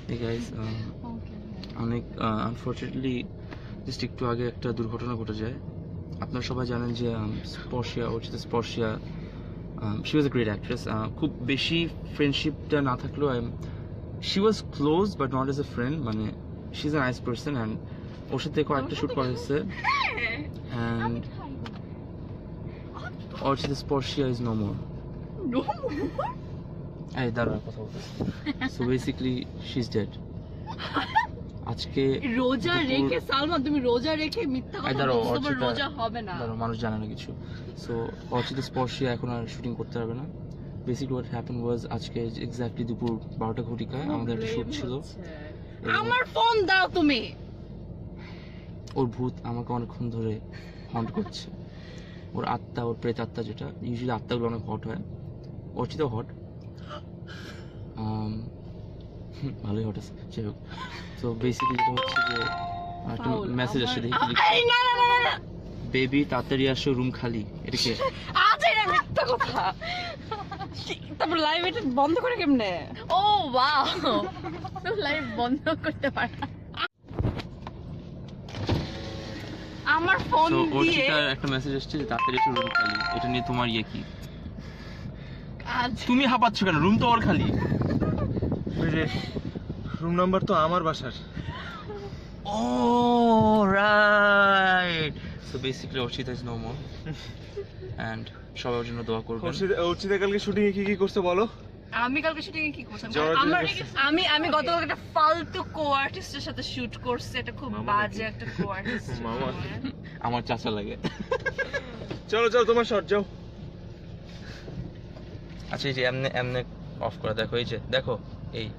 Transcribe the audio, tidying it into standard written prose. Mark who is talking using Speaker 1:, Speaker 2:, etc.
Speaker 1: Hey guys, অনেক unfortunately just একটু আগে একটা দুর্ঘটনা ঘটে যায়। আপনারা সবাই জানেন যে Sporshia she was a great actress. খুব বেশি ফ্রেন্ডশিপটা না থাকলেও she was close but not as a friend, মানে she is a nice person and ওর সাথে কয়েকটা শ্যুট করা হয়েছে and Orchita Sporshia is no more. এই দাঁড়া কথা বলতেছি। So basically she is dead. আজকে
Speaker 2: রোজা রেখে সালমান তুমি রোজা রেখে মিথ্যা কথা বলছো, তোমার রোজা হবে না।
Speaker 1: মানুষ জানে না কিছু। সো অর্চিতা স্পর্শিয়া এখন আর শুটিং করতে পারবে না। বেসিক্যালি হোয়াট হ্যাপেন ওয়াজ আজকে এক্স্যাক্টলি দুপুর 12টা ঘটিকায় আমাদের একটা শুট ছিল।
Speaker 2: আমার ফোন দাও তুমি।
Speaker 1: ওর ভূত আমাকে অনেকক্ষণ ধরে হন্ট করছে। ওর আত্মা, ওর প্রেত আত্মা, যেটা ইউজুয়ালি আত্মাগুলো অনেক হট হয়, অর্চিতাও হট, ভালোই হট আছে। যাই হোক, তো বেসিক্যালি এটা হচ্ছে যে একটা মেসেজ আসছে, দেখি বেবি তাড়াতাড়ি আসো, রুম খালি। এটা কি?
Speaker 2: আচ্ছা এটা মিথ্যা কথা। তারপর লাইভ এটা বন্ধ করে কেমনে? ও ওয়াও, তো লাইভ বন্ধ করতে পারে। আমার ফোন
Speaker 1: তো
Speaker 2: দিয়ে
Speaker 1: অর্চিতার একটা মেসেজ আসছে যে তাড়াতাড়ি এসো, রুম খালি। এটা নিয়ে তোমার ইয়ে কি? তুমি হাঁপাচ্ছ কেন? রুম তো ওর খালি।
Speaker 3: রুম নাম্বার তো আমার বাসার।
Speaker 1: Oh right. So basically Orchita is no more and সবার জন্য দোয়া করবেন।
Speaker 3: অর্চিতা কালকে শুটিং এ কি কি করতে বলো?
Speaker 2: আমি কালকে শুটিং এ কি করছিলাম?
Speaker 3: জোরাজোরি
Speaker 2: আমি আমি গতকাল একটা ফালতু কো-আর্টিস্টের সাথে শুট করছি। এটা খুব বাজে একটা কো-আর্টিস্ট।
Speaker 3: মামা।
Speaker 1: আমার চাচা লাগে।
Speaker 3: চলো চলো তোমার শট যাও।
Speaker 1: আচ্ছা এই যে এমনে এমনে অফ করে দেখো, এই যে দেখো এই